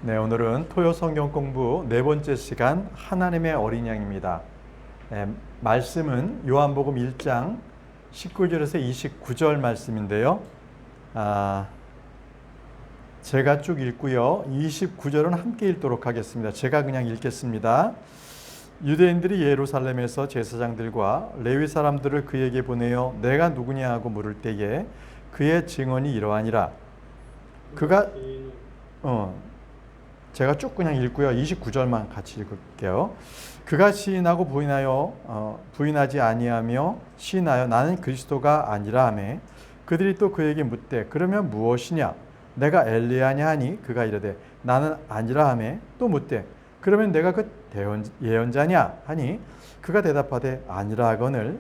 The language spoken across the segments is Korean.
네, 오늘은 토요 성경 공부 네 번째 시간 하나님의 어린 양입니다. 말씀은 요한복음 1장 19절에서 29절 말씀인데요. 제가 쭉 읽고요. 29절은 함께 읽도록 하겠습니다. 제가 그냥 읽겠습니다. 유대인들이 예루살렘에서 제사장들과 레위 사람들을 그에게 보내어 내가 누구냐 하고 물을 때에 그의 증언이 이러하니라. 그가 제가 쭉 그냥 읽고요. 29절만 같이 읽을게요. 그가 시인하고 부인하지 아니하며 시인하여 나는 그리스도가 아니라 하매 그들이 또 그에게 묻되 그러면 무엇이냐 내가 엘리야냐 하니 그가 이르되 나는 아니라 하매 또 묻되 그러면 내가 그 예언자냐 하니 그가 대답하되 아니라 하거늘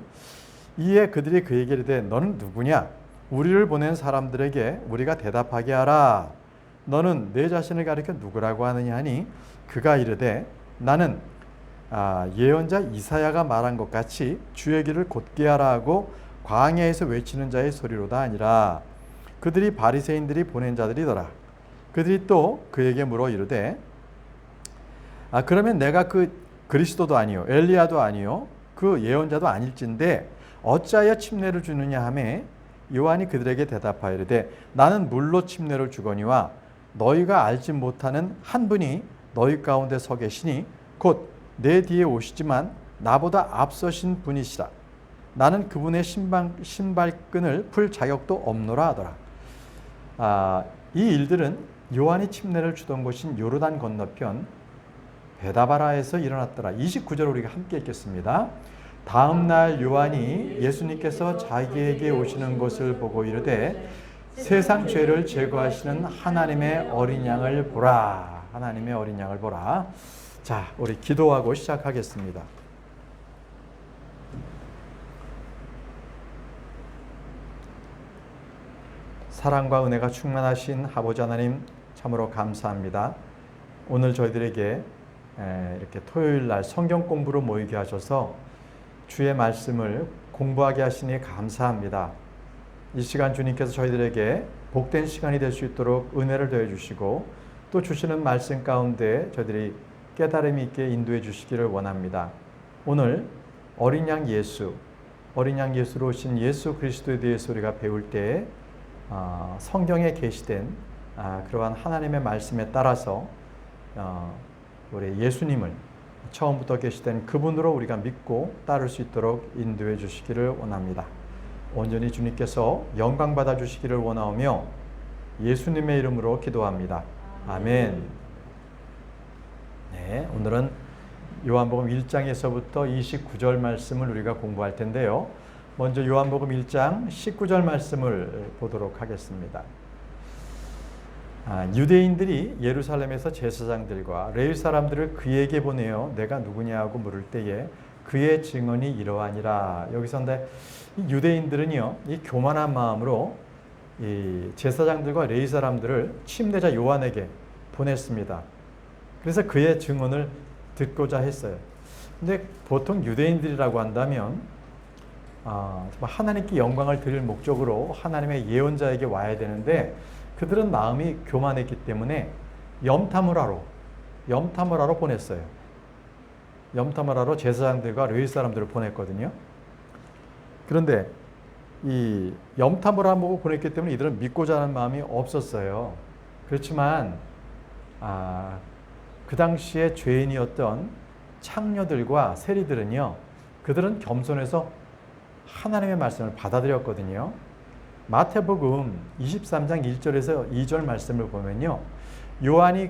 이에 그들이 그에게 이르되 너는 누구냐 우리를 보낸 사람들에게 우리가 대답하게 하라. 너는 내 자신을 가리켜 누구라고 하느냐 하니 그가 이르되 나는 예언자 이사야가 말한 것 같이 주의 길을 곧게 하라 하고 광야에서 외치는 자의 소리로다 아니라. 그들이 바리새인들이 보낸 자들이더라. 그들이 또 그에게 물어 이르되 그러면 내가 그 그리스도도 아니요 엘리야도 아니요 그 예언자도 아닐진데 어찌하여 침례를 주느냐 하매 요한이 그들에게 대답하여 이르되 나는 물로 침례를 주거니와 너희가 알지 못하는 한 분이 너희 가운데 서 계시니 곧 내 뒤에 오시지만 나보다 앞서신 분이시라. 나는 그분의 신발끈을 풀 자격도 없노라 하더라. 이 일들은 요한이 침례를 주던 곳인 요르단 건너편 베다바라에서 일어났더라. 29절 우리가 함께 읽겠습니다. 다음 날 요한이 예수님께서 자기에게 오시는 것을 보고 이르되 세상 죄를 제거하시는 하나님의 어린 양을 보라. 하나님의 어린 양을 보라. 자, 우리 기도하고 시작하겠습니다. 사랑과 은혜가 충만하신 아버지 하나님 참으로 감사합니다. 오늘 저희들에게 이렇게 토요일 날 성경 공부로 모이게 하셔서 주의 말씀을 공부하게 하시니 감사합니다. 이 시간 주님께서 저희들에게 복된 시간이 될 수 있도록 은혜를 더해 주시고 또 주시는 말씀 가운데 저희들이 깨달음이 있게 인도해 주시기를 원합니다. 오늘 어린 양 예수로 오신 예수 그리스도에 대해서 우리가 배울 때 성경에 계시된 그러한 하나님의 말씀에 따라서 우리 예수님을 처음부터 계시된 그분으로 우리가 믿고 따를 수 있도록 인도해 주시기를 원합니다. 온전히 주님께서 영광 받아 주시기를 원하오며 예수님의 이름으로 기도합니다. 아멘. 네, 오늘은 요한복음 1장에서부터 29절 말씀을 우리가 공부할 텐데요. 먼저 요한복음 1장 19절 말씀을 보도록 하겠습니다. 유대인들이 예루살렘에서 제사장들과 레위 사람들을 그에게 보내어 내가 누구냐고 물을 때에 그의 증언이 이러하니라. 여기서 이 유대인들은요, 이 교만한 마음으로 이 제사장들과 레위 사람들을 침례자 요한에게 보냈습니다. 그래서 그의 증언을 듣고자 했어요. 근데 보통 유대인들이라고 한다면 하나님께 영광을 드릴 목적으로 하나님의 예언자에게 와야 되는데 그들은 마음이 교만했기 때문에 염탐을 하러 보냈어요. 염탐을 하러 제사장들과 레위 사람들을 보냈거든요. 그런데 이 염탐을 하고 보냈기 때문에 이들은 믿고자 하는 마음이 없었어요. 그렇지만 그 당시에 죄인이었던 창녀들과 세리들은요, 그들은 겸손해서 하나님의 말씀을 받아들였거든요. 마태복음 23장 1절에서 2절 말씀을 보면요, 요한이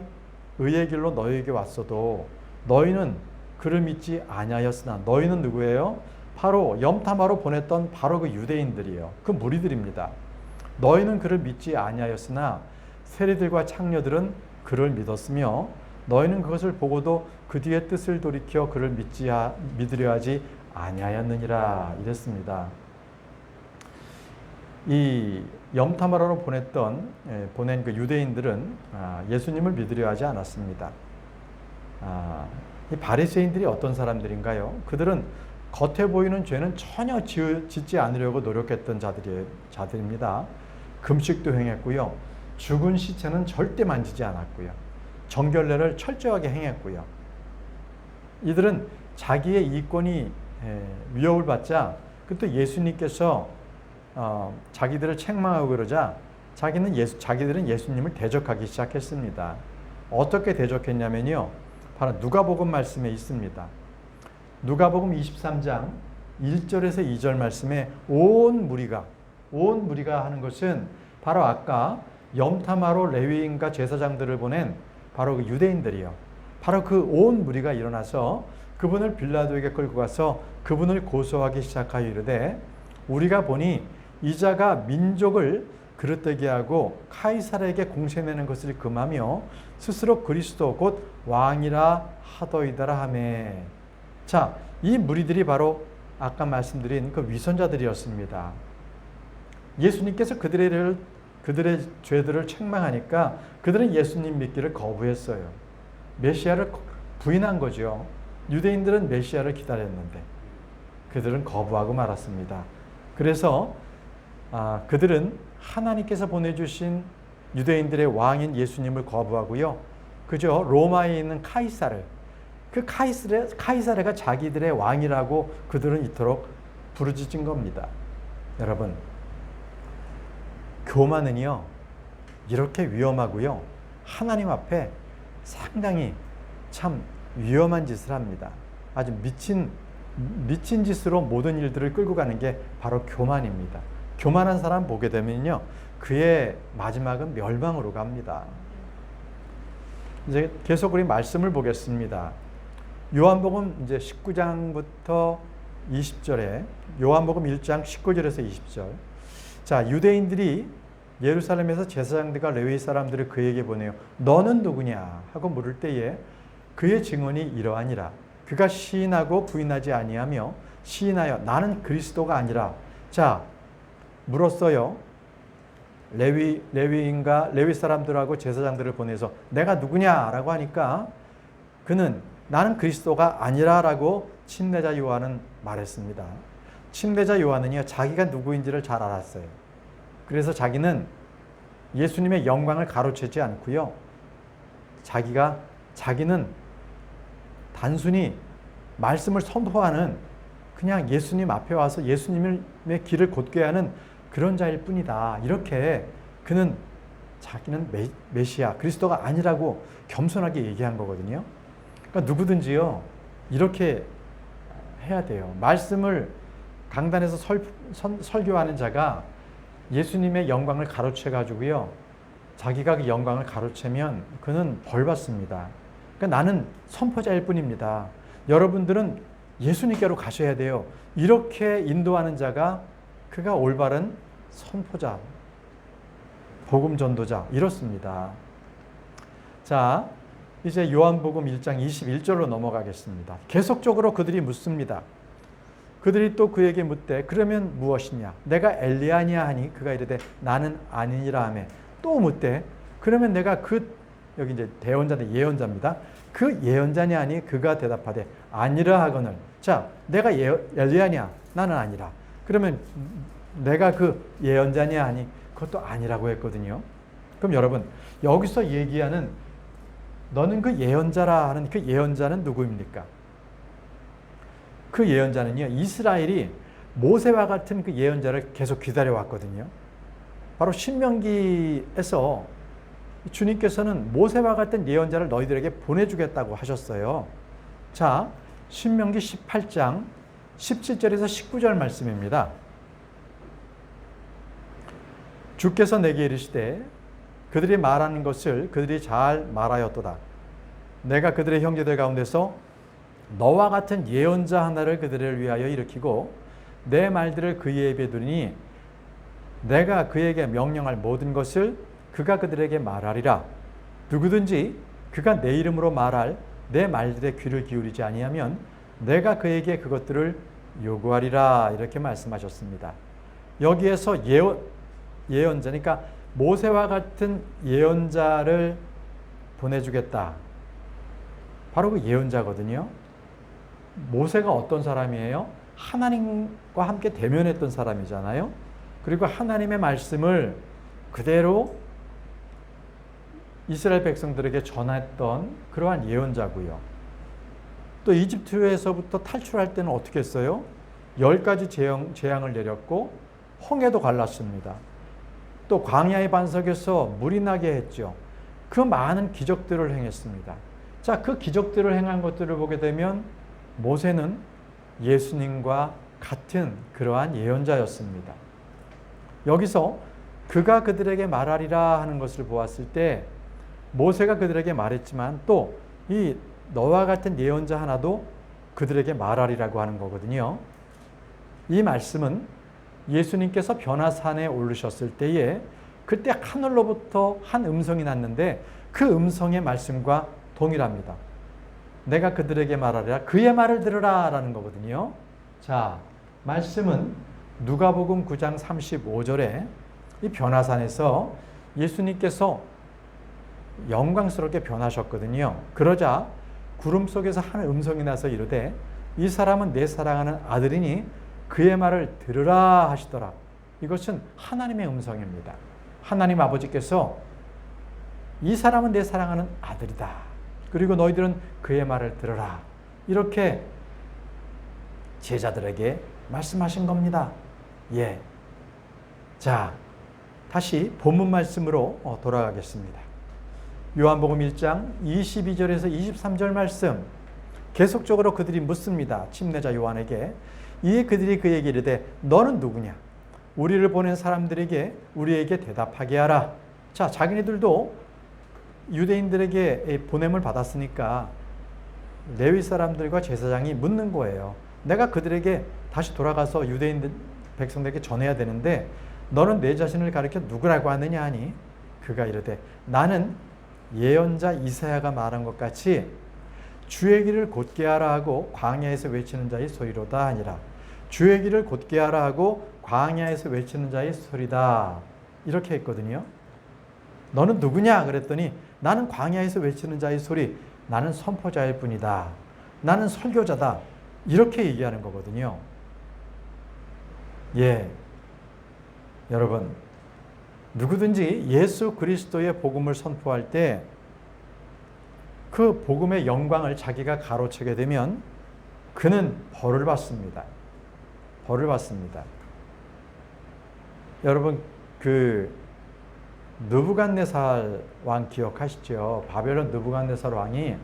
의의 길로 너희에게 왔어도 너희는 그를 믿지 아니하였으나 너희는 누구예요? 바로 염탐하러 보냈던 바로 그 유대인들이에요. 그 무리들입니다. 너희는 그를 믿지 아니하였으나 세리들과 창녀들은 그를 믿었으며 너희는 그것을 보고도 그 뒤에 뜻을 돌이켜 그를 믿으려 하지 아니하였느니라. 이랬습니다. 이 염탐하러 보낸 그 유대인들은 예수님을 믿으려 하지 않았습니다. 이 바리새인들이 어떤 사람들인가요? 그들은 겉에 보이는 죄는 전혀 짓지 않으려고 노력했던 자들입니다. 금식도 행했고요. 죽은 시체는 절대 만지지 않았고요. 정결례를 철저하게 행했고요. 이들은 자기의 이권이 위협을 받자 그또 예수님께서 자기들을 책망하고 그러자 자기들은 예수님을 대적하기 시작했습니다. 어떻게 대적했냐면요. 바로 누가복음 말씀에 있습니다. 누가복음 23장 1절에서 2절 말씀에 온 무리가 하는 것은 바로 아까 염탐하러 레위인과 제사장들을 보낸 바로 그 유대인들이요. 바로 그 온 무리가 일어나서 그분을 빌라도에게 끌고 가서 그분을 고소하기 시작하여 이르되 우리가 보니 이 자가 민족을 그릇되게 하고 카이사르에게 공세내는 것을 금하며 스스로 그리스도 곧 왕이라 하더이다라 하매. 자, 이 무리들이 바로 아까 말씀드린 그 위선자들이었습니다. 예수님께서 그들의 죄들을 책망하니까 그들은 예수님 믿기를 거부했어요. 메시아를 부인한 거죠. 유대인들은 메시아를 기다렸는데 그들은 거부하고 말았습니다. 그래서 그들은 하나님께서 보내주신 유대인들의 왕인 예수님을 거부하고요. 그저 로마에 있는 카이사르, 그 카이사르가 자기들의 왕이라고 그들은 이토록 부르짖은 겁니다. 여러분, 교만은요 이렇게 위험하고요. 하나님 앞에 상당히 참 위험한 짓을 합니다. 아주 미친 짓으로 모든 일들을 끌고 가는 게 바로 교만입니다. 교만한 사람 보게 되면요, 그의 마지막은 멸망으로 갑니다. 이제 계속 우리 말씀을 보겠습니다. 요한복음 이제 19장부터 20절에 요한복음 1장 19절에서 20절. 자, 유대인들이 예루살렘에서 제사장들과 레위 사람들을 그에게 보내요. 너는 누구냐 하고 물을 때에 그의 증언이 이러하니라. 그가 시인하고 부인하지 아니하며 시인하여 나는 그리스도가 아니라. 자, 물었어요. 레위인과 레위 사람들하고 제사장들을 보내서 내가 누구냐라고 하니까 그는 나는 그리스도가 아니라라고 침례자 요한은 말했습니다. 침례자 요한은요 자기가 누구인지를 잘 알았어요. 그래서 자기는 예수님의 영광을 가로채지 않고요. 자기는 단순히 말씀을 선포하는 그냥 예수님 앞에 와서 예수님의 길을 곧게 하는 그런 자일 뿐이다. 이렇게 그는 자기는 메시아, 그리스도가 아니라고 겸손하게 얘기한 거거든요. 그러니까 누구든지요 이렇게 해야 돼요. 말씀을 강단에서 설교하는 자가 예수님의 영광을 가로채 가지고요 자기가 그 영광을 가로채면 그는 벌 받습니다. 그러니까 나는 선포자일 뿐입니다. 여러분들은 예수님께로 가셔야 돼요. 이렇게 인도하는 자가 그가 올바른 선포자, 복음 전도자 이렇습니다. 자, 이제 요한복음 1장 21절로 넘어가겠습니다. 계속적으로 그들이 묻습니다. 그들이 또 그에게 묻되 그러면 무엇이냐? 내가 엘리야냐 하니 그가 이르되 나는 아니니라 하매. 또 묻되 그러면 내가 여기 이제 대언자인데 예언자입니다. 그 예언자냐 하니 그가 대답하되 아니라 하거늘. 자, 내가 엘리야냐? 나는 아니라. 그러면 내가 그 예언자냐 하니 그것도 아니라고 했거든요. 그럼 여러분 여기서 얘기하는 너는 그 예언자라 하는 그 예언자는 누구입니까? 그 예언자는요 이스라엘이 모세와 같은 그 예언자를 계속 기다려왔거든요. 바로 신명기에서 주님께서는 모세와 같은 예언자를 너희들에게 보내주겠다고 하셨어요. 자, 신명기 18장 17절에서 19절 말씀입니다. 주께서 내게 이르시되 그들이 말하는 것을 그들이 잘 말하였도다. 내가 그들의 형제들 가운데서 너와 같은 예언자 하나를 그들을 위하여 일으키고 내 말들을 그의 입에 두니 내가 그에게 명령할 모든 것을 그가 그들에게 말하리라. 누구든지 그가 내 이름으로 말할 내 말들의 귀를 기울이지 아니하면 내가 그에게 그것들을 요구하리라. 이렇게 말씀하셨습니다. 여기에서 예언자, 그러니까 모세와 같은 예언자를 보내주겠다. 바로 그 예언자거든요. 모세가 어떤 사람이에요? 하나님과 함께 대면했던 사람이잖아요. 그리고 하나님의 말씀을 그대로 이스라엘 백성들에게 전했던 그러한 예언자고요. 또 이집트에서부터 탈출할 때는 어떻게 했어요? 10가지 재앙을 내렸고 홍해도 갈랐습니다. 또 광야의 반석에서 물이 나게 했죠. 그 많은 기적들을 행했습니다. 자, 그 기적들을 행한 것들을 보게 되면 모세는 예수님과 같은 그러한 예언자였습니다. 여기서 그가 그들에게 말하리라 하는 것을 보았을 때 모세가 그들에게 말했지만 또 이 너와 같은 예언자 하나도 그들에게 말하리라고 하는 거거든요. 이 말씀은 예수님께서 변화산에 오르셨을 때에 그때 하늘로부터 한 음성이 났는데 그 음성의 말씀과 동일합니다. 내가 그들에게 말하리라 그의 말을 들으라 라는 거거든요. 자, 말씀은 누가복음 9장 35절에 이 변화산에서 예수님께서 영광스럽게 변하셨거든요. 그러자 구름 속에서 한 음성이 나서 이르되 이 사람은 내 사랑하는 아들이니 그의 말을 들으라 하시더라. 이것은 하나님의 음성입니다. 하나님 아버지께서 이 사람은 내 사랑하는 아들이다. 그리고 너희들은 그의 말을 들으라. 이렇게 제자들에게 말씀하신 겁니다. 예. 자, 다시 본문 말씀으로 돌아가겠습니다. 요한복음 1장 22절에서 23절 말씀. 계속적으로 그들이 묻습니다. 침례자 요한에게. 이에 그들이 그에게 이르되 너는 누구냐? 우리를 보낸 사람들에게 우리에게 대답하게 하라. 자, 자기네들도 유대인들에게 보냄을 받았으니까 레위 사람들과 제사장이 묻는 거예요. 내가 그들에게 다시 돌아가서 유대인 백성들에게 전해야 되는데 너는 내 자신을 가리켜 누구라고 하느냐 하니 그가 이르되 나는 예언자 이사야가 말한 것 같이 주의 길을 곧게 하라 하고 광야에서 외치는 자의 소리로다 하니라. 주의 길을 곧게 하라 하고 광야에서 외치는 자의 소리다. 이렇게 했거든요. 너는 누구냐? 그랬더니 나는 광야에서 외치는 자의 소리, 나는 선포자일 뿐이다. 나는 설교자다. 이렇게 얘기하는 거거든요. 예, 여러분, 누구든지 예수 그리스도의 복음을 선포할 때 그 복음의 영광을 자기가 가로채게 되면 그는 벌을 받습니다. 벌을 받습니다. 여러분, 그 느부갓네살 왕 기억하시죠? 바벨론 느부갓네살 왕이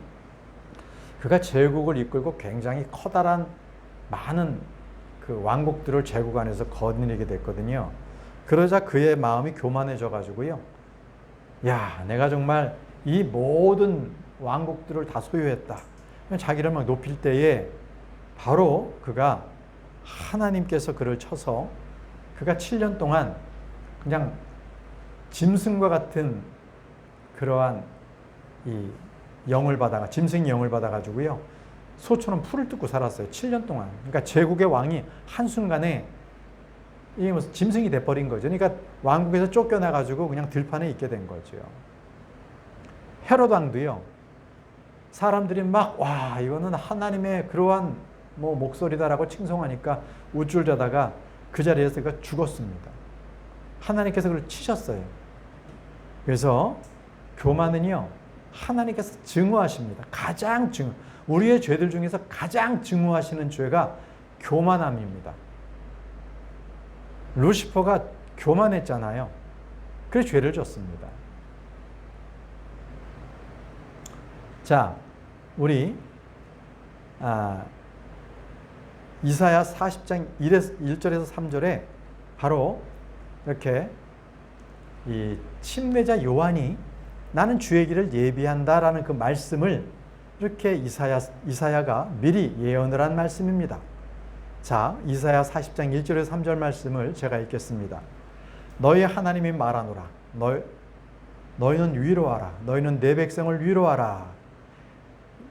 그가 제국을 이끌고 굉장히 커다란 많은 그 왕국들을 제국 안에서 거느리게 됐거든요. 그러자 그의 마음이 교만해져 가지고요. 야, 내가 정말 이 모든 왕국들을 다 소유했다. 자기를 막 높일 때에 바로 그가 하나님께서 그를 쳐서 그가 7년 동안 그냥 짐승과 같은 그러한 이 영을 받아가 짐승 영을 받아가지고요. 소처럼 풀을 뜯고 살았어요. 7년 동안. 그러니까 제국의 왕이 한순간에 이게 무슨 짐승이 돼버린 거죠. 그러니까 왕국에서 쫓겨나가지고 그냥 들판에 있게 된 거죠. 헤롯 왕도요. 사람들이 막, 와, 이거는 하나님의 그러한 뭐 목소리다라고 칭송하니까 우쭐대다가 그 자리에서 그가 죽었습니다. 하나님께서 그를 치셨어요. 그래서 교만은요, 하나님께서 증오하십니다. 가장 우리의 죄들 중에서 가장 증오하시는 죄가 교만함입니다. 루시퍼가 교만했잖아요. 그래서 죄를 졌습니다. 자, 우리 이사야 40장 1절에서 3절에 바로 이렇게 이 침례자 요한이 나는 주의 길을 예비한다라는 그 말씀을 이렇게 이사야가 미리 예언을 한 말씀입니다. 자, 이사야 40장 1절에서 3절 말씀을 제가 읽겠습니다. 너희 하나님이 말하노라. 너희는 위로하라. 너희는 내 백성을 위로하라.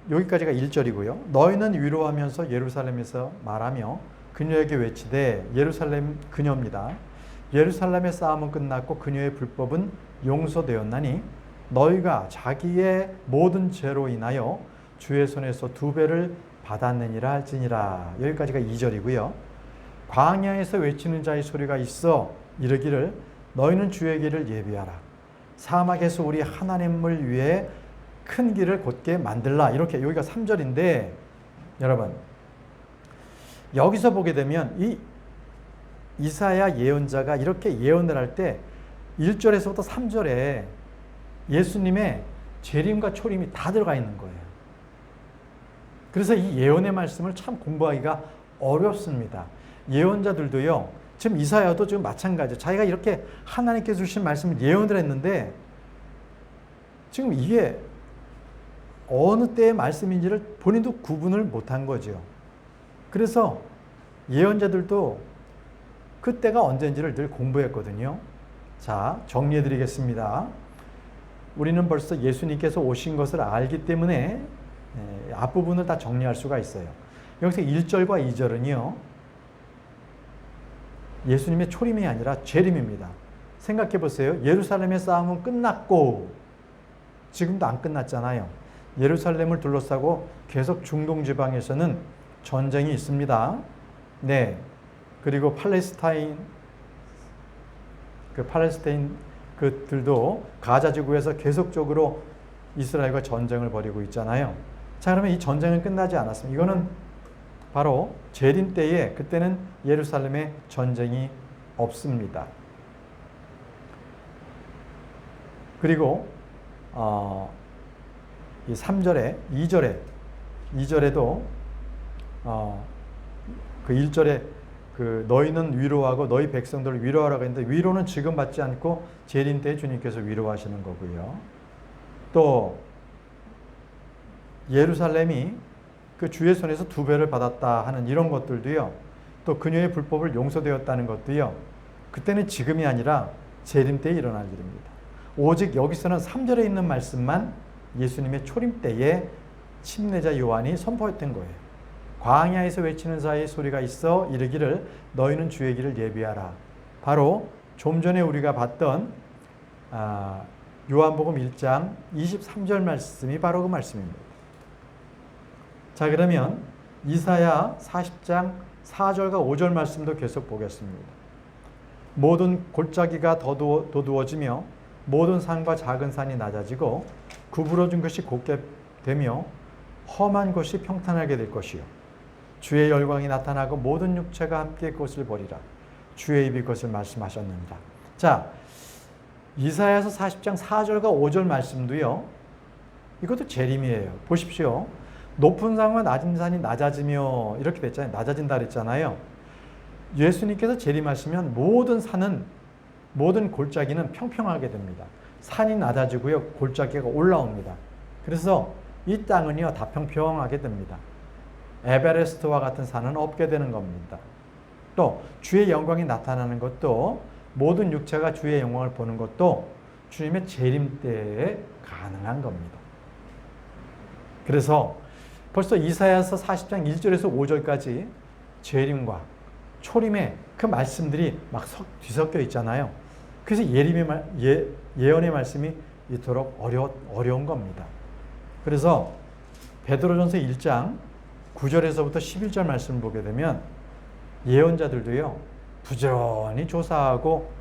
여기까지가 1절이고요. 너희는 위로하면서 예루살렘에서 말하며 그녀에게 외치되 예루살렘 그녀입니다. 예루살렘의 싸움은 끝났고 그녀의 불법은 용서되었나니 너희가 자기의 모든 죄로 인하여 주의 손에서 2배를 받았느니라 할지니라. 여기까지가 2절이고요. 광야에서 외치는 자의 소리가 있어 이르기를 너희는 주의 길을 예비하라. 사막에서 우리 하나님을 위해 큰 길을 곧게 만들라. 이렇게 여기가 3절인데 여러분 여기서 보게 되면 이 이사야 예언자가 이렇게 예언을 할 때 1절에서부터 3절에 예수님의 재림과 초림이 다 들어가 있는 거예요. 그래서 이 예언의 말씀을 참 공부하기가 어렵습니다. 예언자들도요, 지금 이사야도 지금 마찬가지예요. 자기가 이렇게 하나님께서 주신 말씀을 예언을 했는데 지금 이게 어느 때의 말씀인지를 본인도 구분을 못한 거죠. 그래서 예언자들도 그때가 언제인지를 늘 공부했거든요. 자, 정리해 드리겠습니다. 우리는 벌써 예수님께서 오신 것을 알기 때문에 앞부분을 다 정리할 수가 있어요. 여기서 1절과 2절은요. 예수님의 초림이 아니라 재림입니다. 생각해 보세요. 예루살렘의 싸움은 끝났고 지금도 안 끝났잖아요. 예루살렘을 둘러싸고 계속 중동 지방에서는 전쟁이 있습니다. 네. 그리고 팔레스타인 그들도 가자 지구에서 계속적으로 이스라엘과 전쟁을 벌이고 있잖아요. 자, 그러면 이 전쟁은 끝나지 않았습니다. 이거는 바로 재림 때에 그때는 예루살렘에 전쟁이 없습니다. 그리고 이 3절에 2절에도 그 1절에 그 너희는 위로하고 너희 백성들을 위로하라고 했는데 위로는 지금 받지 않고 재림 때 주님께서 위로하시는 거고요. 또 예루살렘이 그 주의 손에서 2배를 받았다 하는 이런 것들도요. 또 그녀의 불법을 용서되었다는 것도요. 그때는 지금이 아니라 재림 때에 일어날 일입니다. 오직 여기서는 3절에 있는 말씀만 예수님의 초림 때에 침례자 요한이 선포했던 거예요. 광야에서 외치는 자의 소리가 있어 이르기를 너희는 주의 길을 예비하라. 바로 좀 전에 우리가 봤던 요한복음 1장 23절 말씀이 바로 그 말씀입니다. 자, 그러면 이사야 40장 4절과 5절 말씀도 계속 보겠습니다. 모든 골짜기가 도두어지며 모든 산과 작은 산이 낮아지고 구부러진 것이 곧게 되며 험한 곳이 평탄하게 될 것이요 주의 열광이 나타나고 모든 육체가 함께 그것을 보리라. 주의 입이 그것을 말씀하셨느니라. 자, 이사야서 40장 4절과 5절 말씀도요. 이것도 재림이에요. 보십시오. 높은 산과 낮은 산이 낮아지며 이렇게 됐잖아요. 낮아진다 그랬잖아요. 예수님께서 재림하시면 모든 산은 모든 골짜기는 평평하게 됩니다. 산이 낮아지고요. 골짜기가 올라옵니다. 그래서 이 땅은요. 다 평평하게 됩니다. 에베레스트와 같은 산은 없게 되는 겁니다. 또 주의 영광이 나타나는 것도 모든 육체가 주의 영광을 보는 것도 주님의 재림 때에 가능한 겁니다. 그래서 벌써 이사야서 40장 1절에서 5절까지 재림과 초림의 그 말씀들이 막 뒤섞여 있잖아요. 그래서 예언의 말씀이 이토록 어려운 겁니다. 그래서 베드로전서 1장 9절에서부터 11절 말씀을 보게 되면 예언자들도요. 부지런히 조사하고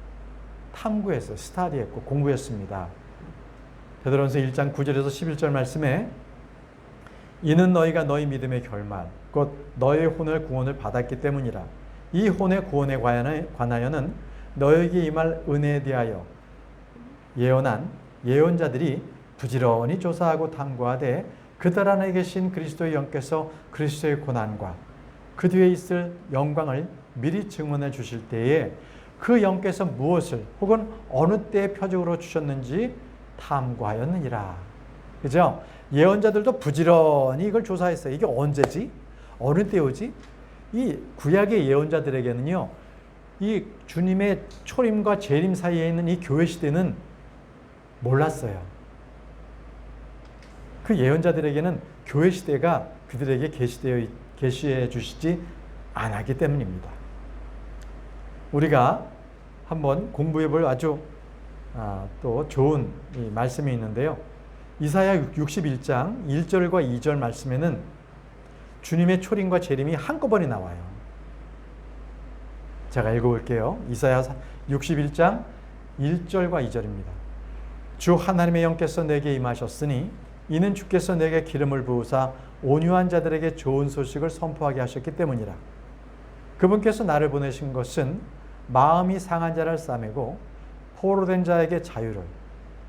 탐구했어요. 스타디했고 공부했습니다. 베드로전서 1장 9절에서 11절 말씀에 이는 너희가 너희 믿음의 결말 곧 너희의 혼을 구원을 받았기 때문이라. 이 혼의 구원에 관하여는 너희에게 임할 은혜에 대하여 예언한 예언자들이 부지런히 조사하고 탐구하되 그들 안에 계신 그리스도의 영께서 그리스도의 고난과 그 뒤에 있을 영광을 미리 증언해 주실 때에 그 영께서 무엇을 혹은 어느 때에 표적으로 주셨는지 탐구하였느니라. 그죠? 예언자들도 부지런히 이걸 조사했어요. 이게 언제지? 어느 때오지? 이 구약의 예언자들에게는요. 이 주님의 초림과 재림 사이에 있는 이 교회 시대는 몰랐어요. 그 예언자들에게는 교회 시대가 그들에게 계시해 주시지 않았기 때문입니다. 우리가 한번 공부해 볼 아주 또 좋은 이 말씀이 있는데요. 이사야 61장 1절과 2절 말씀에는 주님의 초림과 재림이 한꺼번에 나와요. 제가 읽어볼게요. 이사야 61장 1절과 2절입니다. 주 하나님의 영께서 내게 임하셨으니 이는 주께서 내게 기름을 부으사 온유한 자들에게 좋은 소식을 선포하게 하셨기 때문이라. 그분께서 나를 보내신 것은 마음이 상한 자를 싸매고 포로된 자에게 자유를,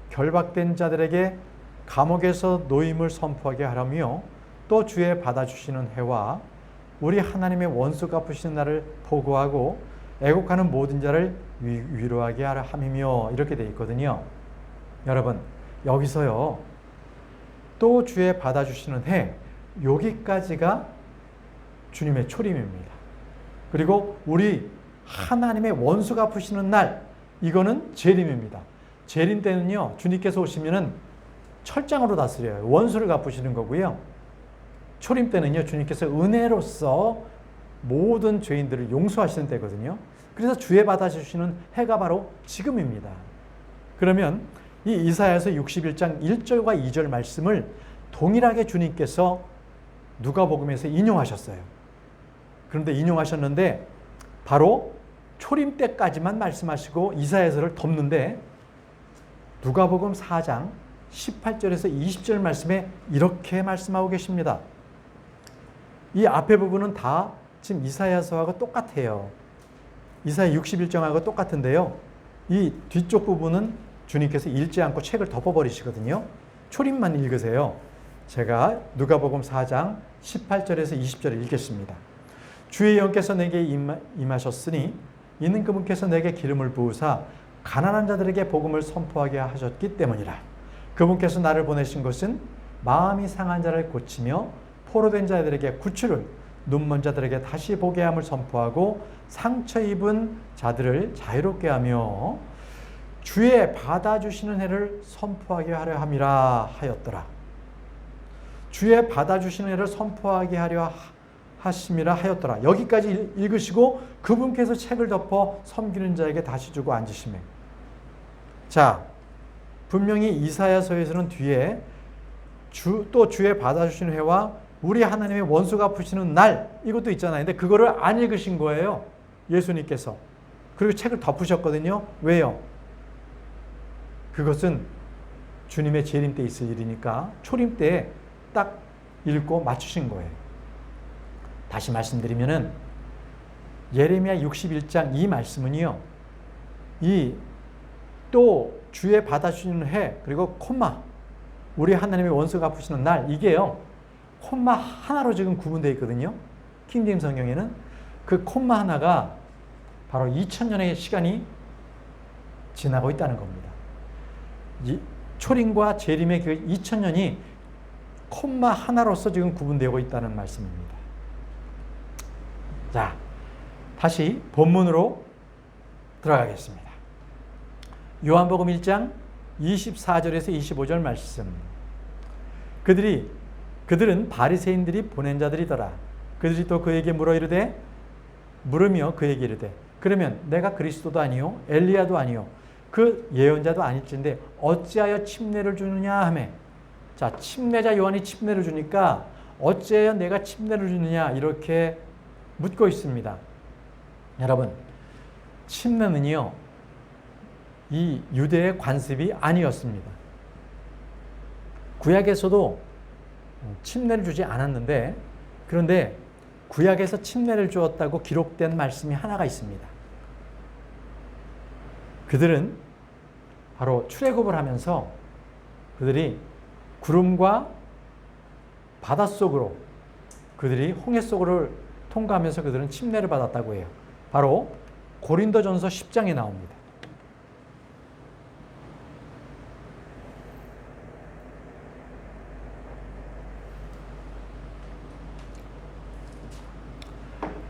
결박된 자들에게 감옥에서 노임을 선포하게 하라며, 또 주의 받아주시는 해와 우리 하나님의 원수 갚으시는 날을 보고하고 애곡하는 모든 자를 위로하게 하라 함이며, 이렇게 되어 있거든요. 여러분, 여기서요, 또 주의 받아주시는 해, 여기까지가 주님의 초림입니다. 그리고 우리 하나님의 원수 갚으시는 날, 이거는 재림입니다. 재림 때는요, 주님께서 오시면은 철장으로 다스려요. 원수를 갚으시는 거고요. 초림 때는요, 주님께서 은혜로서 모든 죄인들을 용서하시는 때거든요. 그래서 주의 받아주시는 해가 바로 지금입니다. 그러면 이 이사야서 61장 1절과 2절 말씀을 동일하게 주님께서 누가복음에서 인용하셨어요. 그런데 인용하셨는데 바로 초림 때까지만 말씀하시고 이사야서를 덮는데, 누가복음 4장 18절에서 20절 말씀에 이렇게 말씀하고 계십니다. 이 앞에 부분은 다 지금 이사야서하고 똑같아요. 이사야 61장하고 똑같은데요. 이 뒤쪽 부분은 주님께서 읽지 않고 책을 덮어버리시거든요. 초림만 읽으세요. 제가 누가복음 4장 18절에서 20절을 읽겠습니다. 주의 영께서 내게 임하셨으니 이는 그분께서 내게 기름을 부으사 가난한 자들에게 복음을 선포하게 하셨기 때문이라. 그분께서 나를 보내신 것은 마음이 상한 자를 고치며 포로된 자들에게 구출을, 눈먼 자들에게 다시 보게 함을 선포하고 상처 입은 자들을 자유롭게 하며 주의 받아주시는 해를 선포하게 하려 함이라 하였더라. 주의 받아주시는 해를 선포하게 하려 하심이라 하였더라. 여기까지 읽으시고 그분께서 책을 덮어 섬기는 자에게 다시 주고 앉으시매. 자, 분명히 이사야서에서는 뒤에 또 주의 받아주시는 해와 우리 하나님의 원수가 푸시는 날, 이것도 있잖아요. 근데 그거를 안 읽으신 거예요, 예수님께서. 그리고 책을 덮으셨거든요. 왜요? 그것은 주님의 재림 때 있을 일이니까 초림 때 딱 읽고 맞추신 거예요. 다시 말씀드리면은 예레미야 61장 이 말씀은요, 이 또 주의 받아주시는 해, 그리고 콤마, 우리 하나님의 원수 갚으시는 날, 이게요 콤마 하나로 지금 구분되어 있거든요. 킹제임스 성경에는 그 콤마 하나가 바로 2000년의 시간이 지나고 있다는 겁니다. 이 초림과 재림의 그 2000년이 콤마 하나로서 지금 구분되고 있다는 말씀입니다. 자, 다시 본문으로 들어가겠습니다. 요한복음 1장 24절에서 25절 말씀. 그들은 바리새인들이 보낸 자들이더라. 그들이 또 그에게 물으며 그에게 이르되, 그러면 내가 그리스도도 아니요 엘리야도 아니요 그 예언자도 아닐진데 어찌하여 침례를 주느냐 하매. 자, 침례자 요한이 침례를 주니까 어찌하여 내가 침례를 주느냐, 이렇게 묻고 있습니다. 여러분, 침례는요 이 유대의 관습이 아니었습니다. 구약에서도 침례를 주지 않았는데, 그런데 구약에서 침례를 주었다고 기록된 말씀이 하나가 있습니다. 그들은 바로 출애굽을 하면서 그들이 구름과 바닷속으로, 그들이 홍해 속을 통과하면서 그들은 침례를 받았다고 해요. 바로 고린도전서 10장에 나옵니다.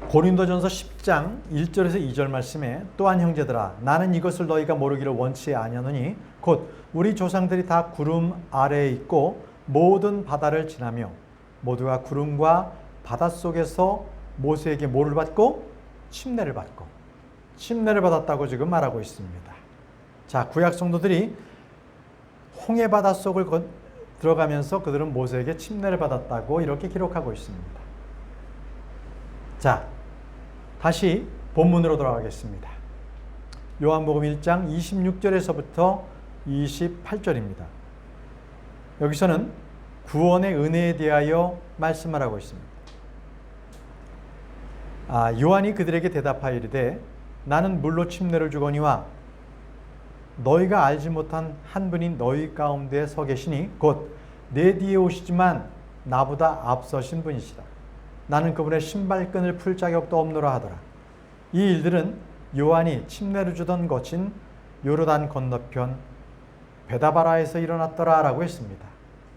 고린도전서 10장 1절에서 2절 말씀에, 또한 형제들아 나는 이것을 너희가 모르기를 원치 아니하노니 곧 우리 조상들이 다 구름 아래에 있고 모든 바다를 지나며 모두가 구름과 바닷속에서 모세에게 뭐를 받고? 침례를 받았다고 지금 말하고 있습니다. 자, 구약 성도들이 홍해 바닷속을 들어가면서 그들은 모세에게 침례를 받았다고 이렇게 기록하고 있습니다. 자, 다시 본문으로 돌아가겠습니다. 요한복음 1장 26절에서부터 28절입니다. 여기서는 구원의 은혜에 대하여 말씀을 하고 있습니다. 요한이 그들에게 대답하여 이르되 나는 물로 침례를 주거니와 너희가 알지 못한 한 분이 너희 가운데 서 계시니 곧 내 뒤에 오시지만 나보다 앞서신 분이시다. 나는 그분의 신발끈을 풀 자격도 없노라 하더라. 이 일들은 요한이 침례를 주던 곳인 요르단 건너편 베다바라에서 일어났더라 라고 했습니다.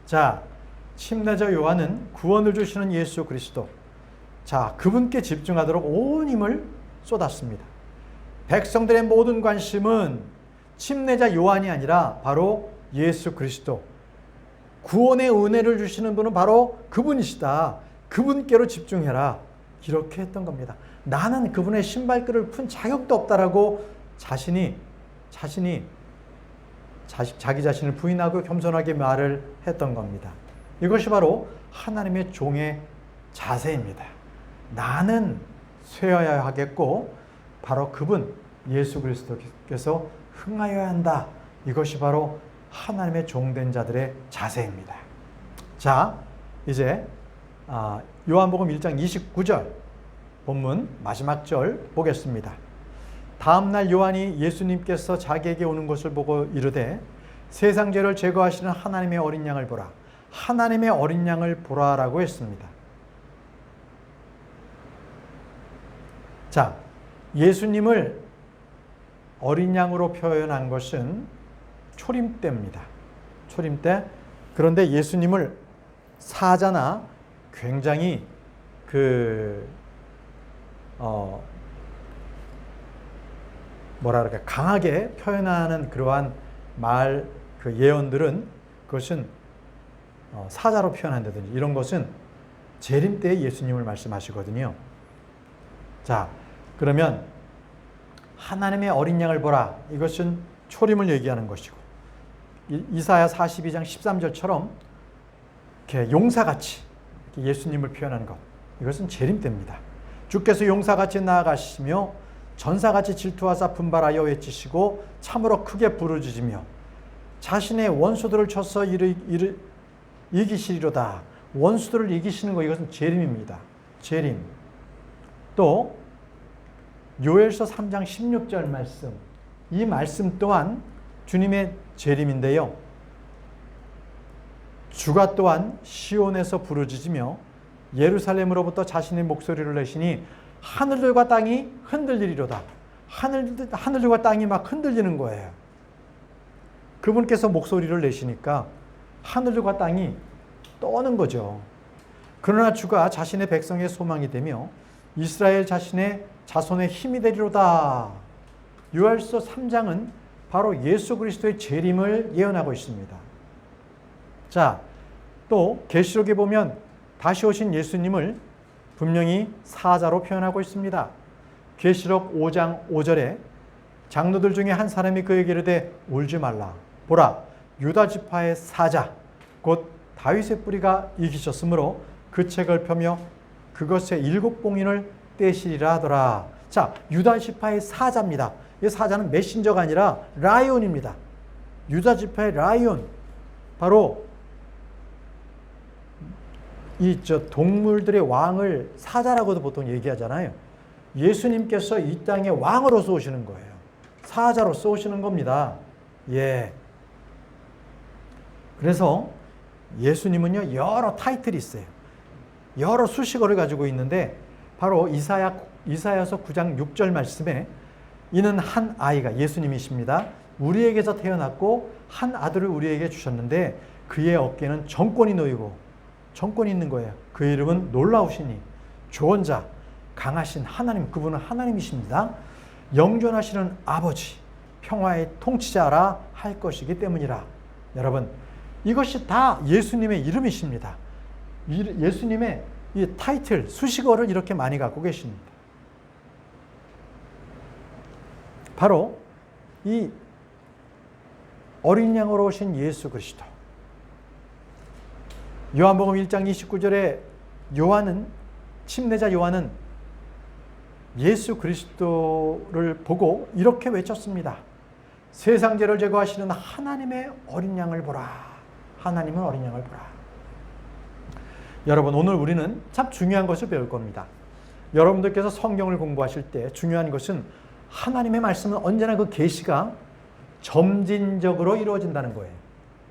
자, 침례자 요한은 구원을 주시는 예수 그리스도, 자, 그분께 집중하도록 온 힘을 쏟았습니다. 백성들의 모든 관심은 침례자 요한이 아니라 바로 예수 그리스도, 구원의 은혜를 주시는 분은 바로 그분이시다. 그분께로 집중해라. 이렇게 했던 겁니다. 나는 그분의 신발끈을 푼 자격도 없다라고 자기 자신을 부인하고 겸손하게 말을 했던 겁니다. 이것이 바로 하나님의 종의 자세입니다. 나는 쇠어야 하겠고 바로 그분 예수 그리스도께서 흥하여야 한다. 이것이 바로 하나님의 종된 자들의 자세입니다. 자, 이제 요한복음 1장 29절 본문 마지막 절 보겠습니다. 다음 날 요한이 예수님께서 자기에게 오는 것을 보고 이르되 세상 죄를 제거하시는 하나님의 어린 양을 보라. 하나님의 어린 양을 보라라고 했습니다. 자, 예수님을 어린 양으로 표현한 것은 초림 때입니다. 초림 때. 그런데 예수님을 사자나 굉장히 강하게 표현하는 그러한 예언들은 그것은 사자로 표현한다든지 이런 것은 재림 때에 예수님을 말씀하시거든요. 자, 그러면 하나님의 어린 양을 보라. 이것은 초림을 얘기하는 것이고 이사야 42장 13절처럼 이렇게 용사같이 이렇게 예수님을 표현하는 것. 이것은 재림 때입니다. 주께서 용사같이 나아가시며 전사같이 질투하사 분발하여 외치시고 참으로 크게 부르짖으며 자신의 원수들을 쳐서 이기시리로다. 원수들을 이기시는 것, 이것은 재림입니다. 재림. 또 요엘서 3장 16절 말씀, 이 말씀 또한 주님의 재림인데요. 주가 또한 시온에서 부르짖으며 예루살렘으로부터 자신의 목소리를 내시니 하늘들과 땅이 흔들리리로다. 하늘들과 땅이 막 흔들리는 거예요. 그분께서 목소리를 내시니까 하늘들과 땅이 떠는 거죠. 그러나 주가 자신의 백성의 소망이 되며 이스라엘 자손의 힘이 되리로다. 요엘서 3장은 바로 예수 그리스도의 재림을 예언하고 있습니다. 자, 또 계시록에 보면 다시 오신 예수님을 분명히 사자로 표현하고 있습니다. 계시록 5장 5절에 장로들 중에 한 사람이 그에게 이르되 울지 말라. 보라, 유다 지파의 사자 곧 다윗의 뿌리가 이기셨으므로 그 책을 펴며 그것의 7봉인을 떼시리라 하더라. 자, 유다 지파의 사자입니다. 이 사자는 메신저가 아니라 라이온입니다. 유다 지파의 라이온. 바로 동물들의 왕을 사자라고도 보통 얘기하잖아요. 예수님께서 이 땅에 왕으로서 오시는 거예요. 사자로서 오시는 겁니다. 예. 그래서 예수님은요, 여러 타이틀이 있어요. 여러 수식어를 가지고 있는데 바로 이사야서 9장 6절 말씀에 이는 한 아이가 예수님이십니다. 우리에게서 태어났고 한 아들을 우리에게 주셨는데 그의 어깨는 정권이 놓이고 정권이 있는 거예요. 그의 이름은 놀라우시니 조언자 강하신 하나님, 그분은 하나님이십니다. 영존하시는 아버지, 평화의 통치자라 할 것이기 때문이라. 여러분, 이것이 다 예수님의 이름이십니다. 예수님의 이 타이틀, 수식어를 이렇게 많이 갖고 계십니다. 바로 이 어린 양으로 오신 예수 그리스도. 요한복음 1장 29절에 침례자 요한은 예수 그리스도를 보고 이렇게 외쳤습니다. 세상 죄를 제거하시는 하나님의 어린 양을 보라. 하나님은 어린 양을 보라. 여러분, 오늘 우리는 참 중요한 것을 배울 겁니다. 여러분들께서 성경을 공부하실 때 중요한 것은 하나님의 말씀은 언제나 그 계시가 점진적으로 이루어진다는 거예요.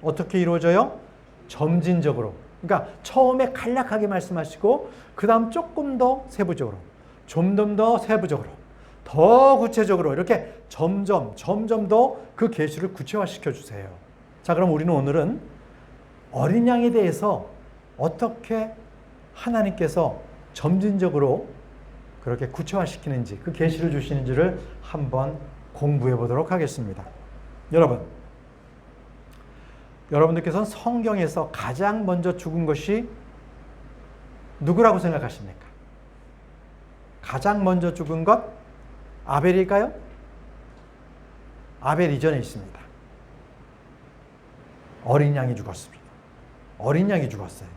어떻게 이루어져요? 점진적으로. 그러니까 처음에 간략하게 말씀하시고 그 다음 조금 더 세부적으로, 좀 더 세부적으로, 더 구체적으로 이렇게 점점 더 그 계시를 구체화시켜 주세요. 자, 그럼 우리는 오늘은 어린 양에 대해서 어떻게 하나님께서 점진적으로 그렇게 구체화시키는지, 그 계시를 주시는지를 한번 공부해 보도록 하겠습니다. 여러분들께서는 성경에서 가장 먼저 죽은 것이 누구라고 생각하십니까? 가장 먼저 죽은 것 아벨일까요? 아벨 이전에 있습니다. 어린 양이 죽었습니다. 어린 양이 죽었어요.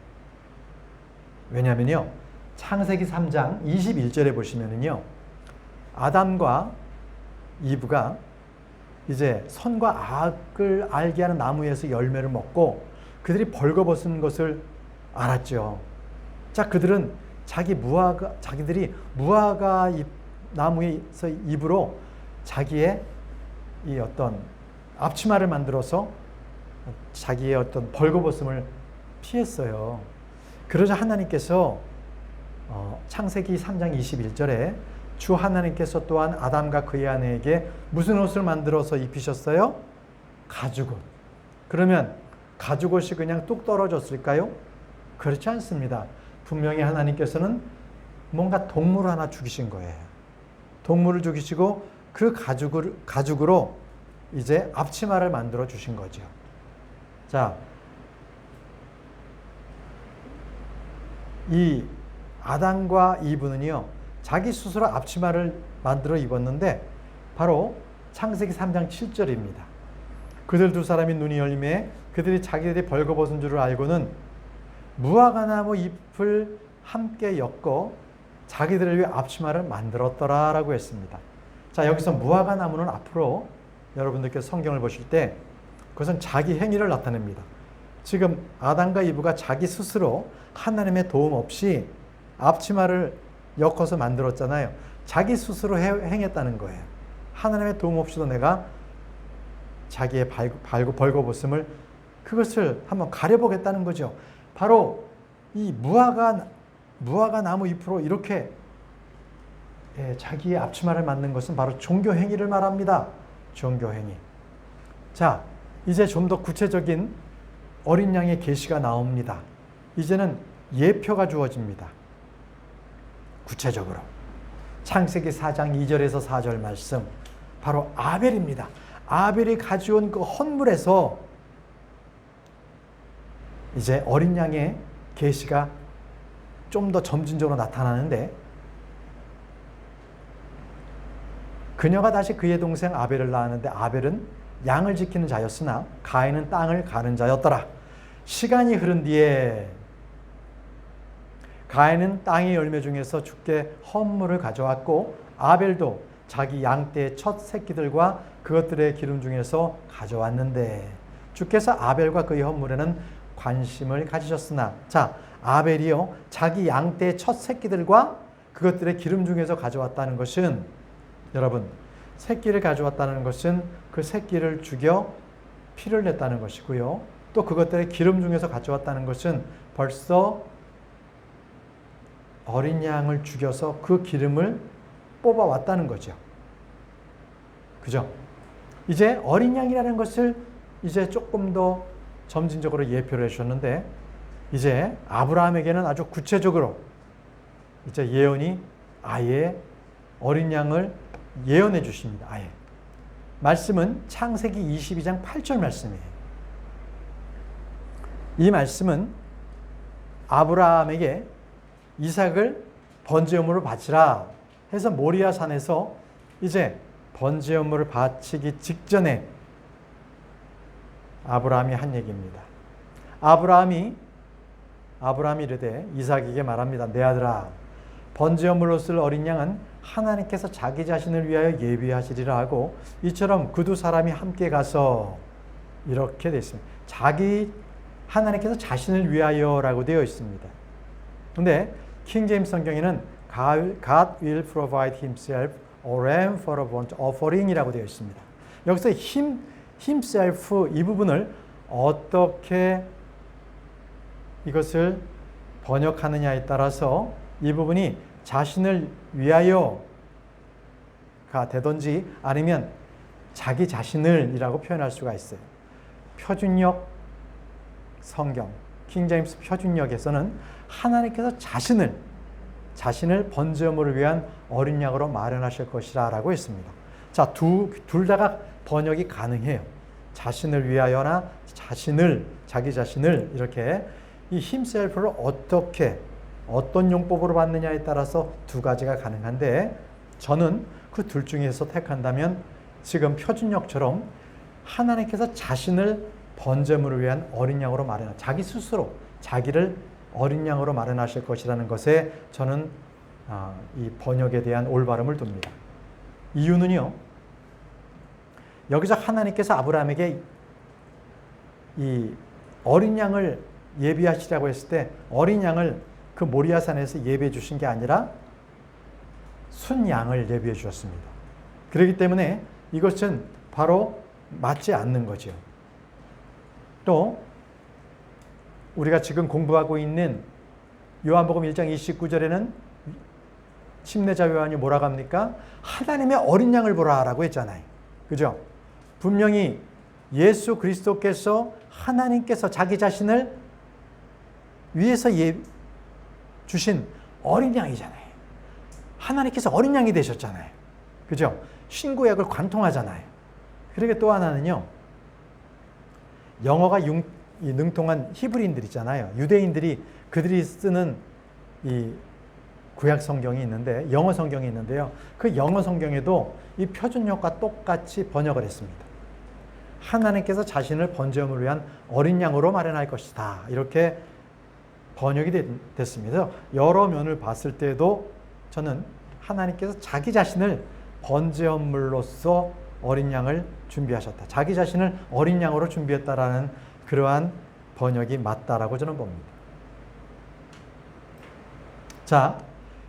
왜냐하면요, 창세기 3장 21절에 보시면은요, 아담과 이브가 이제 선과 악을 알게 하는 나무에서 열매를 먹고 그들이 벌거벗은 것을 알았죠. 자, 그들은 자기들이 무화과 나무에서 잎으로 자기의 이 어떤 앞치마를 만들어서 자기의 어떤 벌거벗음을 피했어요. 그러자 하나님께서 창세기 3장 21절에 주 하나님께서 또한 아담과 그의 아내에게 무슨 옷을 만들어서 입히셨어요? 가죽옷. 그러면 가죽옷이 그냥 뚝 떨어졌을까요? 그렇지 않습니다. 분명히 하나님께서는 뭔가 동물을 하나 죽이신 거예요. 동물을 죽이시고 그 가죽으로 이제 앞치마를 만들어 주신 거죠. 자, 이 아담과 이브는요, 자기 스스로 앞치마를 만들어 입었는데 바로 창세기 3장 7절입니다. 그들 두 사람이 눈이 열림에 그들이 자기들이 벌거벗은 줄을 알고는 무화과나무 잎을 함께 엮어 자기들을 위해 앞치마를 만들었더라라고 했습니다. 자, 여기서 무화과나무는 앞으로 여러분들께서 성경을 보실 때 그것은 자기 행위를 나타냅니다. 지금 아담과 이브가 자기 스스로 하나님의 도움 없이 앞치마를 엮어서 만들었잖아요. 자기 스스로 행했다는 거예요. 하나님의 도움 없이도 내가 자기의 벌거벗음을 그것을 한번 가려보겠다는 거죠. 바로 이 무화과 나무 잎으로 이렇게 자기의 앞치마를 만든 것은 바로 종교 행위를 말합니다. 종교 행위. 자, 이제 좀 더 구체적인 어린 양의 계시가 나옵니다. 이제는 예표가 주어집니다. 구체적으로 창세기 4장 2절에서 4절 말씀, 바로 아벨입니다. 아벨이 가져온 그 헌물에서 이제 어린 양의 계시가 좀 더 점진적으로 나타나는데, 그녀가 다시 그의 동생 아벨을 낳았는데 아벨은 양을 지키는 자였으나 가인은 땅을 가는 자였더라. 시간이 흐른 뒤에 가인은 땅의 열매 중에서 주께 헌물을 가져왔고 아벨도 자기 양떼의 첫 새끼들과 그것들의 기름 중에서 가져왔는데 주께서 아벨과 그의 헌물에는 관심을 가지셨으나, 자, 아벨이요 자기 양떼의 첫 새끼들과 그것들의 기름 중에서 가져왔다는 것은, 여러분, 새끼를 가져왔다는 것은 그 새끼를 죽여 피를 냈다는 것이고요. 또 그것들의 기름 중에서 가져왔다는 것은 벌써 어린 양을 죽여서 그 기름을 뽑아왔다는 거죠. 그죠? 이제 어린 양이라는 것을 이제 조금 더 점진적으로 예표를 해주셨는데, 이제 아브라함에게는 아주 구체적으로 이제 예언이 아예 어린 양을 예언해 주십니다. 아예. 말씀은 창세기 22장 8절 말씀이에요. 이 말씀은 아브라함에게 이삭을 번제물로 바치라 해서 모리아 산에서 이제 번제물을 바치기 직전에 아브라함이 한 얘기입니다. 아브라함이 이르되 이삭에게 말합니다. 내 아들아, 번제물로 쓸 어린 양은 하나님께서 자기 자신을 위하여 예비하시리라 하고, 이처럼 그 두 사람이 함께 가서 이렇게 되어 있습니다. 하나님께서 자신을 위하여라고 되어 있습니다. 근데 킹 제임스 성경에는 God will provide himself a ram for a burnt offering이라고 되어 있습니다. 여기서 himself 이 부분을 어떻게 이것을 번역하느냐에 따라서 이 부분이 자신을 위하여가 되든지 아니면 자기 자신을 이라고 표현할 수가 있어요. 표준역 성경, 킹제임스 표준역에서는 하나님께서 자신을 번제물을 위한 어린 양으로 마련하실 것이라 라고 했습니다. 자, 둘 다가 번역이 가능해요. 자신을 위하여나 자기 자신을 이렇게 이 himself를 어떤 용법으로 받느냐에 따라서 두 가지가 가능한데, 저는 그 둘 중에서 택한다면 지금 표준역처럼 하나님께서 자신을 번제물을 위한 어린 양으로 자기 스스로 자기를 어린 양으로 마련하실 것이라는 것에 저는 이 번역에 대한 올바름을 둡니다. 이유는요, 여기서 하나님께서 아브라함에게 이 어린 양을 예비하시라고 했을 때 어린 양을 그 모리아산에서 예비해 주신 게 아니라 순양을 예비해 주셨습니다. 그렇기 때문에 이것은 바로 맞지 않는 거죠. 또 우리가 지금 공부하고 있는 요한복음 1장 29절에는 침례자 요한이 뭐라고 합니까? 하나님의 어린 양을 보라라고 했잖아요. 그죠? 분명히 예수 그리스도께서 하나님께서 자기 자신을 위해서 주신 어린 양이잖아요. 하나님께서 어린 양이 되셨잖아요. 그죠? 신구약을 관통하잖아요. 그리고 또 하나는요, 영어가 능통한 히브리인들 있잖아요. 유대인들이 그들이 쓰는 이 구약 성경이 있는데, 영어 성경이 있는데요. 그 영어 성경에도 이 표준역과 똑같이 번역을 했습니다. 하나님께서 자신을 번제물을 위한 어린 양으로 마련할 것이다. 이렇게 번역이 됐습니다. 여러 면을 봤을 때도 저는 하나님께서 자기 자신을 번제물로서 어린 양을 준비하셨다. 자기 자신을 어린 양으로 준비했다라는 그러한 번역이 맞다라고 저는 봅니다. 자,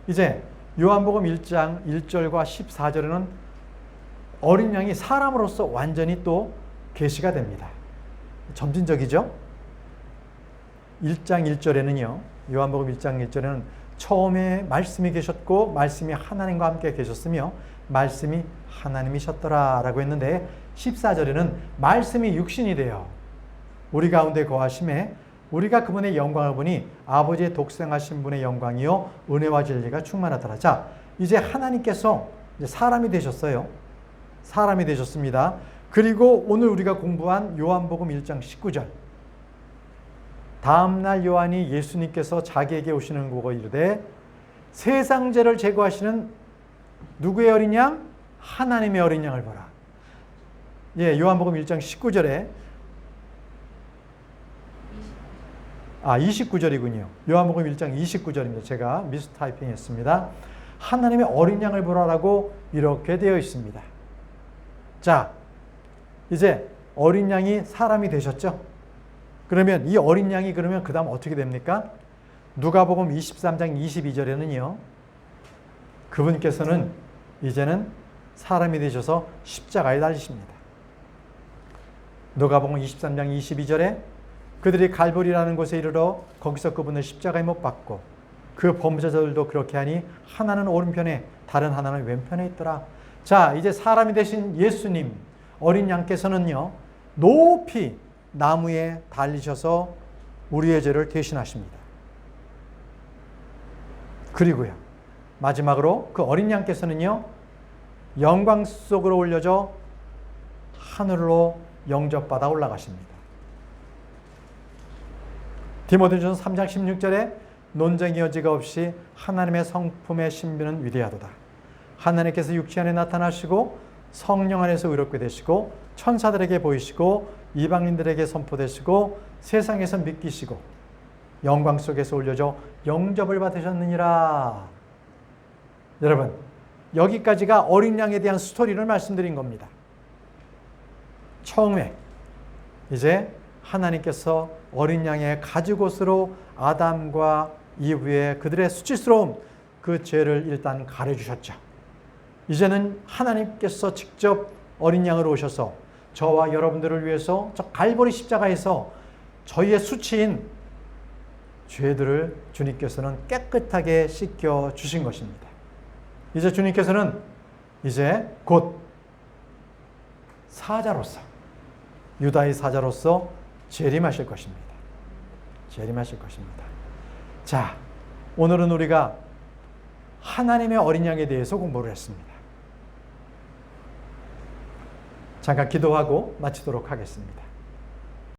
이제 요한복음 1장 1절과 14절에는 어린 양이 사람으로서 완전히 또 계시가 됩니다. 점진적이죠? 1장 1절에는요, 요한복음 1장 1절에는 처음에 말씀이 계셨고 말씀이 하나님과 함께 계셨으며 말씀이 하나님이셨더라 라고 했는데, 14절에는 말씀이 육신이 되어 우리 가운데 거하심에 우리가 그분의 영광을 보니 아버지의 독생하신 분의 영광이요 은혜와 진리가 충만하더라. 자, 이제 하나님께서 이제 사람이 되셨어요. 사람이 되셨습니다. 그리고 오늘 우리가 공부한 요한복음 1장 19절, 다음날 요한이 예수님께서 자기에게 오시는 거고 이르되 세상 죄를 제거하시는 누구의 어린 양? 하나님의 어린 양을 보라. 예, 요한복음 1장 19절에 29절이군요. 요한복음 1장 29절입니다. 제가 미스타이핑 했습니다. 하나님의 어린 양을 보라라고 이렇게 되어 있습니다. 자, 이제 어린 양이 사람이 되셨죠? 그러면 이 어린 양이 그러면 그 다음 어떻게 됩니까? 누가복음 23장 22절에는요, 그분께서는 이제는 사람이 되셔서 십자가에 달리십니다. 누가복음 23장 22절에 그들이 갈보리라는 곳에 이르러 거기서 그분을 십자가에 못 박고 그 범죄자들도 그렇게 하니 하나는 오른편에 다른 하나는 왼편에 있더라. 자, 이제 사람이 되신 예수님 어린 양께서는요, 높이 나무에 달리셔서 우리의 죄를 대신하십니다. 그리고요, 마지막으로 그 어린 양께서는요, 영광 속으로 올려져 하늘로 영접받아 올라가십니다. 디모데전서 3장 16절에 논쟁의 여지가 없이 하나님의 성품의 신비는 위대하도다. 하나님께서 육체 안에 나타나시고 성령 안에서 의롭게 되시고 천사들에게 보이시고 이방인들에게 선포되시고 세상에서 믿기시고 영광 속에서 올려져 영접을 받으셨느니라. 여러분, 여기까지가 어린 양에 대한 스토리를 말씀드린 겁니다. 처음에 이제 하나님께서 어린 양의 가죽옷으로 아담과 이브의 그들의 수치스러움, 그 죄를 일단 가려주셨죠. 이제는 하나님께서 직접 어린 양으로 오셔서 저와 여러분들을 위해서 저 갈보리 십자가에서 저희의 수치인 죄들을 주님께서는 깨끗하게 씻겨 주신 것입니다. 이제 주님께서는 이제 곧 사자로서, 유다의 사자로서 재림하실 것입니다. 재림하실 것입니다. 자, 오늘은 우리가 하나님의 어린 양에 대해서 공부를 했습니다. 잠깐 기도하고 마치도록 하겠습니다.